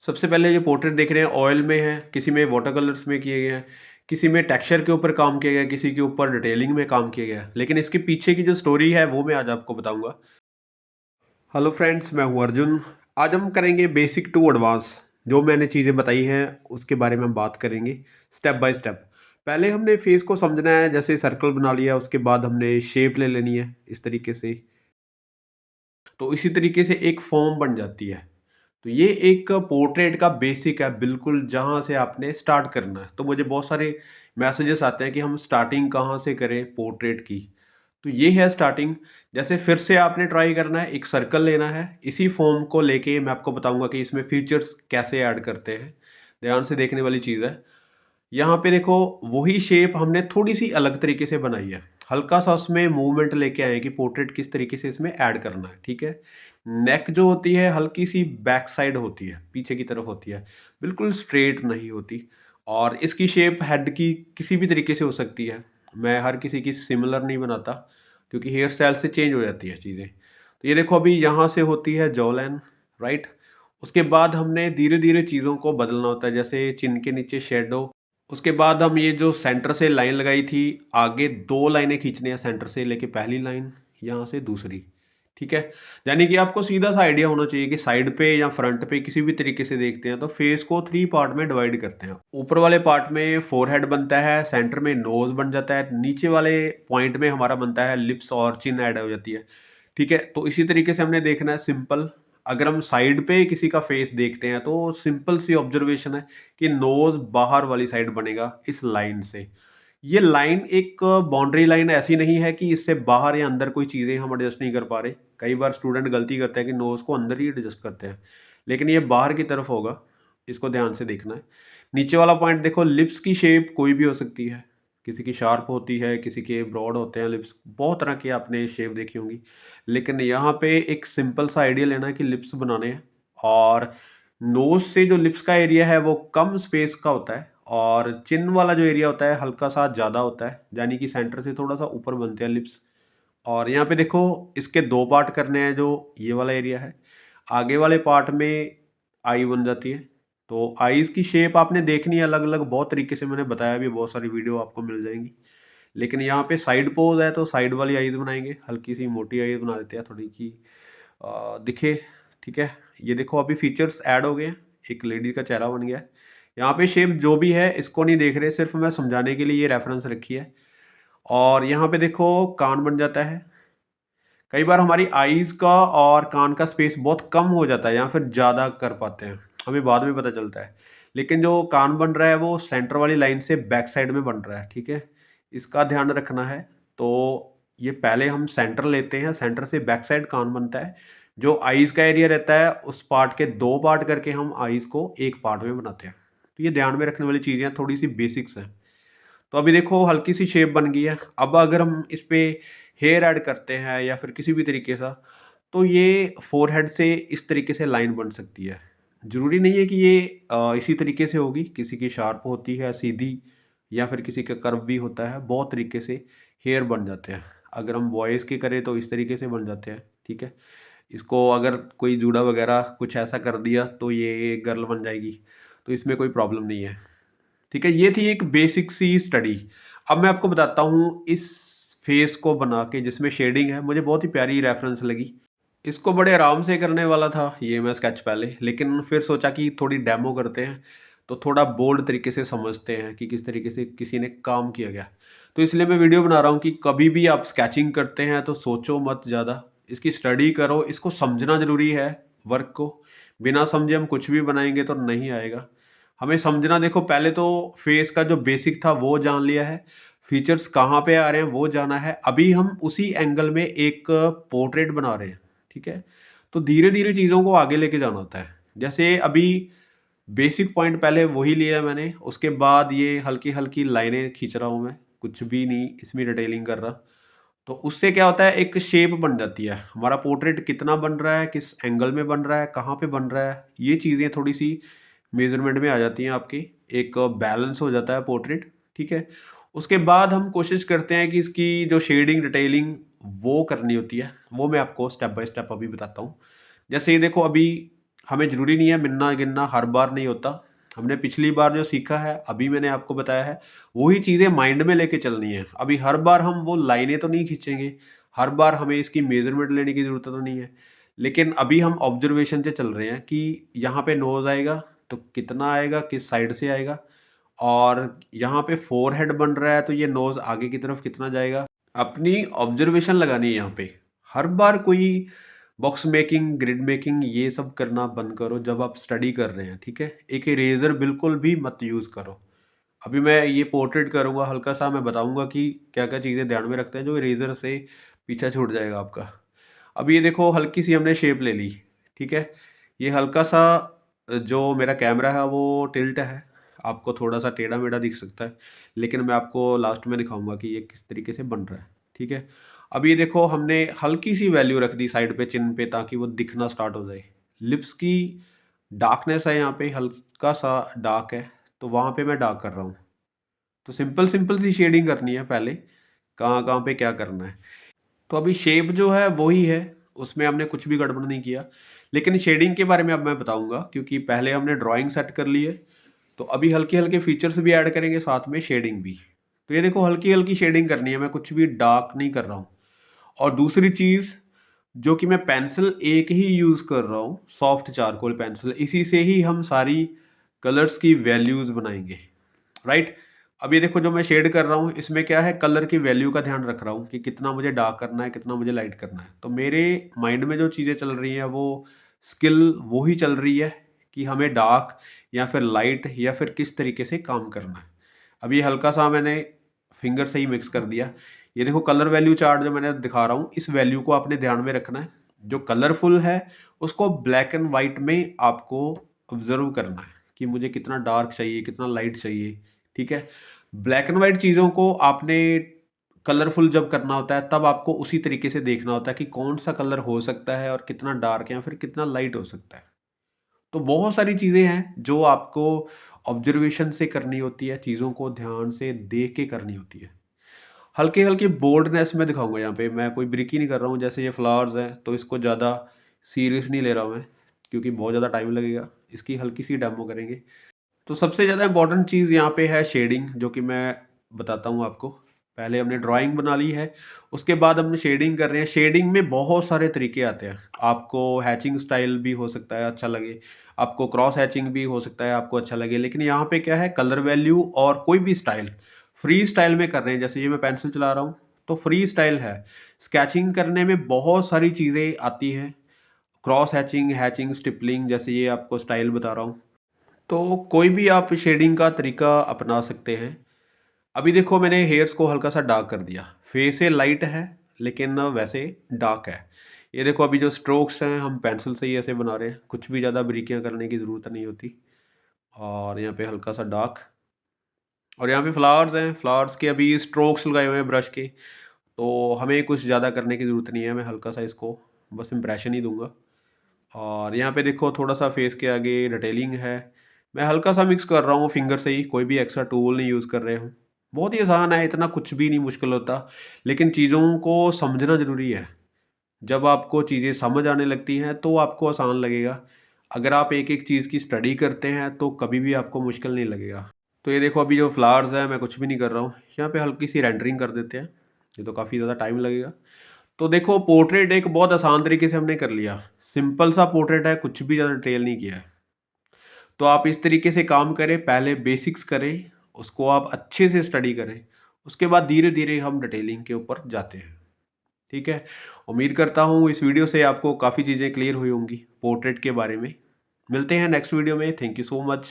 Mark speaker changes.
Speaker 1: सबसे पहले जो पोर्ट्रेट देख रहे हैं ऑयल में है, किसी में वाटर कलर्स में किए गए हैं, किसी में टेक्सचर के ऊपर काम किया गया है, किसी के ऊपर डिटेलिंग में काम किया गया है। लेकिन इसके पीछे की जो स्टोरी है वो मैं आज आपको बताऊँगा। हेलो फ्रेंड्स, मैं हूँ अर्जुन। आज हम करेंगे बेसिक टू एडवांस। जो मैंने चीज़ें बताई हैं उसके बारे में हम बात करेंगे स्टेप बाय स्टेप। पहले हमने फेस को समझना है, जैसे सर्कल बना लिया, उसके बाद हमने शेप ले लेनी है इस तरीके से। तो इसी तरीके से एक फॉर्म बन जाती है। तो ये एक पोर्ट्रेट का बेसिक है बिल्कुल, जहाँ से आपने स्टार्ट करना है। तो मुझे बहुत सारे मैसेजेस आते हैं कि हम स्टार्टिंग कहाँ से करें पोर्ट्रेट की। तो ये है स्टार्टिंग। जैसे फिर से आपने ट्राई करना है, एक सर्कल लेना है, इसी फॉर्म को लेके मैं आपको बताऊंगा कि इसमें फीचर्स कैसे ऐड करते हैं। ध्यान से देखने वाली चीज़ है। यहाँ पे देखो, वही शेप हमने थोड़ी सी अलग तरीके से बनाई है। हल्का सा उसमें मूवमेंट लेके आए हैं कि पोर्ट्रेट किस तरीके से इसमें ऐड करना है, ठीक है। नेक जो होती है हल्की सी बैक साइड होती है, पीछे की तरफ होती है, बिल्कुल स्ट्रेट नहीं होती। और इसकी शेप हेड की किसी भी तरीके से हो सकती है। मैं हर किसी की सिमिलर नहीं बनाता, क्योंकि हेयर स्टाइल से चेंज हो जाती है चीज़ें। तो ये देखो, अभी यहाँ से होती है जॉ लाइन, राइट। उसके बाद हमने धीरे धीरे चीज़ों को बदलना होता है, जैसे चिन के नीचे शेडो। उसके बाद हम ये जो सेंटर से लाइन लगाई थी, आगे 2 लाइनें खींचनी है सेंटर से लेके, पहली लाइन, यहाँ से दूसरी, ठीक है। यानी कि आपको सीधा-सा आइडिया होना चाहिए कि साइड पे या फ्रंट पे किसी भी तरीके से देखते हैं तो फेस को 3 पार्ट में डिवाइड करते हैं। ऊपर वाले पार्ट में फोरहेड बनता है, सेंटर में नोज़ बन जाता है, नीचे वाले पॉइंट में हमारा बनता है लिप्स और चिन ऐड हो जाती है, ठीक है। तो इसी तरीके से हमने देखना है सिंपल। अगर हम साइड पे किसी का फेस देखते हैं तो सिंपल सी ऑब्जर्वेशन है कि नोज़ बाहर वाली साइड बनेगा इस लाइन से। ये लाइन एक बाउंड्री लाइन ऐसी नहीं है कि इससे बाहर या अंदर कोई चीज़ें हम एडजस्ट नहीं कर पा रहे। कई बार स्टूडेंट गलती करते हैं कि नोज़ को अंदर ही एडजस्ट करते हैं, लेकिन ये बाहर की तरफ होगा, इसको ध्यान से देखना है। नीचे वाला पॉइंट देखो, लिप्स की शेप कोई भी हो सकती है, किसी की शार्प होती है, किसी के ब्रॉड होते हैं लिप्स, बहुत तरह की आपने शेप देखी होंगी। लेकिन यहाँ पे एक सिंपल सा आइडिया लेना है कि लिप्स बनाने हैं, और नोज़ से जो लिप्स का एरिया है वो कम स्पेस का होता है, और चिन वाला जो एरिया होता है हल्का सा ज़्यादा होता है, यानी कि सेंटर से थोड़ा सा ऊपर बनते हैं लिप्स। और यहाँ पे देखो, इसके 2 पार्ट करने हैं। जो ये वाला एरिया है, आगे वाले पार्ट में आई बन जाती है। तो आईज़ की शेप आपने देखनी है अलग-अलग, बहुत तरीके से मैंने बताया भी, बहुत सारी वीडियो आपको मिल जाएँगी। लेकिन यहाँ पे साइड पोज़ है तो साइड वाली आईज़ बनाएँगे, हल्की-सी मोटी आईज़ बना देते हैं थोड़ी कि दिखे, ठीक है। ये देखो, अभी फीचर्स ऐड हो गए हैं, एक लेडी का चेहरा बन गया है। यहाँ पे शेप जो भी है इसको नहीं देख रहे, सिर्फ मैं समझाने के लिए ये रेफ़रेंस रखी है। और यहाँ पे देखो, कान बन जाता है। कई बार हमारी आईज़ का और कान का स्पेस बहुत कम हो जाता है या फिर ज़्यादा कर पाते हैं, हमें बाद में पता चलता है। लेकिन जो कान बन रहा है वो सेंटर वाली लाइन से बैक साइड में बन रहा है, ठीक है। इसका ध्यान रखना है। तो ये पहले हम सेंटर लेते हैं, सेंटर से बैक साइड कान बनता है। जो आईज़ का एरिया रहता है उस पार्ट के 2 पार्ट करके हम आईज़ को एक पार्ट में बनाते हैं। तो ये ध्यान में रखने वाली चीज़ें हैं, थोड़ी-सी बेसिक्स हैं। तो अभी देखो, हल्की सी शेप बन गई है। अब अगर हम इस पे हेयर ऐड करते हैं या फिर किसी भी तरीके सा, तो ये फोरहेड से इस तरीके से लाइन बन सकती है। ज़रूरी नहीं है कि ये इसी तरीके से होगी, किसी की शार्प होती है सीधी, या फिर किसी का कर्व भी होता है। बहुत तरीके से हेयर बन जाते हैं। अगर हम बॉयज़ के करें तो इस तरीके से बन जाते हैं, ठीक है। इसको अगर कोई जूड़ा वगैरह कुछ ऐसा कर दिया तो ये गर्ल बन जाएगी, तो इसमें कोई प्रॉब्लम नहीं है, ठीक है। ये थी एक बेसिक सी स्टडी। अब मैं आपको बताता हूँ इस फेस को बना के, जिसमें शेडिंग है, मुझे बहुत ही प्यारी रेफरेंस लगी। इसको बड़े आराम से करने वाला था ये मैं स्केच पहले, लेकिन फिर सोचा कि थोड़ी डेमो करते हैं, तो थोड़ा बोल्ड तरीके से समझते हैं कि किस तरीके से किसी ने काम किया गया। तो इसलिए मैं वीडियो बना रहा हूँ कि कभी भी आप स्केचिंग करते हैं तो सोचो मत ज़्यादा, इसकी स्टडी करो, इसको समझना ज़रूरी है वर्क को। बिना समझे हम कुछ भी बनाएंगे तो नहीं आएगा। हमें समझना, देखो पहले तो फेस का जो बेसिक था वो जान लिया है, फीचर्स कहाँ पे आ रहे हैं वो जाना है। अभी हम उसी एंगल में एक पोर्ट्रेट बना रहे हैं, ठीक है। तो धीरे धीरे चीज़ों को आगे लेके जाना होता है। जैसे अभी बेसिक पॉइंट पहले वही लिया है मैंने, उसके बाद ये हल्की हल्की लाइनें खींच रहा हूँ मैं, कुछ भी नहीं इसमें डिटेलिंग कर रहा। तो उससे क्या होता है, एक शेप बन जाती है। हमारा पोर्ट्रेट कितना बन रहा है, किस एंगल में बन रहा है, कहाँ पे बन रहा है, ये चीज़ें थोड़ी सी मेज़रमेंट में आ जाती हैं आपकी। एक बैलेंस हो जाता है पोर्ट्रेट, ठीक है। उसके बाद हम कोशिश करते हैं कि इसकी जो शेडिंग डिटेलिंग वो करनी होती है, वो मैं आपको स्टेप बाय स्टेप अभी बताता हूँ। जैसे ये देखो, अभी हमें ज़रूरी नहीं है मिलना-गिनना हर बार नहीं होता। हमने पिछली बार जो सीखा है, अभी मैंने आपको बताया है, वही चीज़ें माइंड में लेके चलनी है। अभी हर बार हम वो लाइनें तो नहीं खींचेंगे, हर बार हमें इसकी मेज़रमेंट लेने की ज़रूरत तो नहीं है। लेकिन अभी हम ऑब्ज़र्वेशन से चल रहे हैं कि यहाँ पे नोज़ आएगा, तो कितना आएगा, किस साइड से आएगा और यहाँ पे फ़ोरहेड बन रहा है, तो ये नोज़ आगे की तरफ कितना जाएगा। अपनी ऑब्ज़र्वेशन लगानी है यहाँ पे। हर बार कोई बॉक्स मेकिंग, ग्रिड मेकिंग ये सब करना बंद करो जब आप स्टडी कर रहे हैं, ठीक है? एक इरेज़र बिल्कुल भी मत यूज़ करो। अभी मैं ये पोर्ट्रेट करूँगा, हल्का-सा मैं बताऊँगा कि क्या-क्या चीज़ें ध्यान में रखते हैं जो इरेज़र से पीछा छूट जाएगा आपका। अब ये देखो हल्की-सी हमने शेप ले ली, ठीक है? ये हल्का-सा जो मेरा कैमरा है वो टिल्ट है, आपको थोड़ा-सा टेढ़ा-मेढ़ा दिख सकता है, लेकिन मैं आपको लास्ट में दिखाऊँगा कि ये किस तरीके से बन रहा है, ठीक है? अब ये देखो हमने हल्की-सी वैल्यू रख दी साइड पे चिन पे ताकि वो दिखना स्टार्ट हो जाए। लिप्स की डार्कनेस है यहाँ पे हल्का-सा डार्क है, तो वहाँ पे मैं डार्क कर रहा हूँ। तो सिंपल-सिंपल सी शेडिंग करनी है पहले, कहाँ-कहाँ पे क्या करना है। तो अभी शेप जो है वो ही है, उसमें हमने कुछ भी गड़बड़ नहीं किया। लेकिन शेडिंग के बारे में अब मैं बताऊँगा क्योंकि पहले हमने ड्राइंग सेट कर ली है, तो अभी हल्के-हल्के फीचर्स भी ऐड करेंगे साथ में शेडिंग भी। तो ये देखो हल्की-हल्की शेडिंग करनी है, मैं कुछ भी डार्क नहीं कर रहा हूँ। और दूसरी चीज़ जो कि मैं पेंसिल एक ही यूज़ कर रहा हूँ, सॉफ्ट चारकोल पेंसिल, इसी से ही हम सारी कलर्स की वैल्यूज़ बनाएँगे, राइट? अब ये देखो जो मैं शेड कर रहा हूँ, इसमें क्या है कलर की वैल्यू का ध्यान रख रहा हूँ कि कितना मुझे डार्क करना है, कितना मुझे लाइट करना है। तो मेरे माइंड में जो चीज़ें चल रही हैं वो स्किल वो ही चल रही है कि हमें डार्क या फिर लाइट या फिर किस तरीके से काम करना है। अब ये हल्का-सा मैंने फिंगर से ही मिक्स कर दिया। ये देखो कलर वैल्यू चार्ट जो मैंने दिखा रहा हूँ, इस वैल्यू को आपने ध्यान में रखना है। जो कलरफुल है, उसको ब्लैक एंड व्हाइट में आपको ऑब्ज़र्व करना है कि मुझे कितना डार्क चाहिए, कितना लाइट चाहिए, ठीक है? ब्लैक एंड व्हाइट चीज़ों को आपने कलरफुल जब करना होता है, तब आपको उसी तरीके से देखना होता है कि कौन-सा कलर हो सकता है और कितना डार्क या फिर कितना लाइट हो सकता है। तो बहुत सारी चीज़ें हैं जो आपको ऑब्ज़र्वेशन से करनी होती है, चीज़ों को ध्यान से देख के करनी होती है। हल्की-हल्की बोल्डनेस मैं दिखाऊँगा यहाँ पे, मैं कोई ब्रिकी नहीं कर रहा हूँ, जैसे ये फ्लावर्स हैं, तो इसको ज़्यादा सीरियस नहीं ले रहा हूँ मैं, क्योंकि बहुत ज़्यादा टाइम लगेगा। इसकी हल्की-सी डेमो करेंगे। तो सबसे ज़्यादा इम्पोर्टेंट चीज़ यहाँ पे है शेडिंग, जो कि मैं बताता हूँ आपको। पहले हमने ड्राइंग बना ली है, उसके बाद हम शेडिंग कर रहे हैं। शेडिंग में बहुत सारे तरीके आते हैं। आपको हैचिंग स्टाइल भी हो सकता है अच्छा लगे, आपको क्रॉस हैचिंग भी हो सकता है आपको अच्छा लगे, लेकिन यहाँ पे क्या है कलर वैल्यू और कोई भी स्टाइल, फ्री स्टाइल में कर रहे हैं। जैसे ये मैं पेंसिल चला रहा हूँ, तो फ्री स्टाइल है। स्केचिंग करने में बहुत सारी चीज़ें आती हैं, क्रॉस हैचिंग, हैचिंग, स्टिपलिंग जैसे ये आपको स्टाइल बता रहा हूँ। तो कोई भी आप शेडिंग का तरीका अपना सकते हैं। अभी देखो मैंने हेयर्स को हल्का-सा डार्क कर दिया। फेस है लाइट है, लेकिन वैसे डार्क है। ये देखो अभी जो स्ट्रोक्स हैं हम पेंसिल से ही ऐसे बना रहे हैं, कुछ भी ज़्यादा बारीकियाँ करने की ज़रूरत नहीं होती। और यहाँ पे हल्का-सा डार्क और यहाँ पे फ्लावर्स हैं, फ्लावर्स के अभी स्ट्रोक्स लगाए हुए हैं ब्रश के, तो हमें कुछ ज़्यादा करने की ज़रूरत नहीं है। मैं हल्का-सा इसको बस इम्प्रेशन ही दूँगा। और यहाँ पे देखो थोड़ा-सा फेस के आगे डिटेलिंग है। मैं हल्का-सा मिक्स कर रहा हूँ फिंगर से ही, कोई भी एक्स्ट्रा टूल नहीं यूज़ कर रहे हूँ। बहुत ही आसान है, इतना कुछ भी नहीं मुश्किल होता, लेकिन चीज़ों को समझना ज़रूरी है। जब आपको चीज़ें समझ आने लगती हैं, तो आपको आसान लगेगा। अगर आप एक-एक चीज़ की स्टडी करते हैं, तो कभी भी आपको मुश्किल नहीं लगेगा। तो ये देखो अभी जो फ्लावर्स हैं, मैं कुछ भी नहीं कर रहा हूँ। यहाँ पे हल्की-सी रेंडरिंग कर देते हैं, ये तो काफ़ी ज़्यादा टाइम लगेगा। तो देखो पोर्ट्रेट एक बहुत आसान तरीके से हमने कर लिया। सिंपल सा पोर्ट्रेट है, कुछ भी ज़्यादा डिटेल नहीं किया है। तो आप इस तरीके से काम करें, पहले बेसिक्स करें, उसको आप अच्छे से स्टडी करें, उसके बाद धीरे-धीरे हम डिटेलिंग के ऊपर जाते हैं, ठीक है? उम्मीद करता हूँ इस वीडियो से आपको काफ़ी चीज़ें क्लियर हुई होंगी पोर्ट्रेट के बारे में। मिलते हैं नेक्स्ट वीडियो में, थैंक यू सो मच।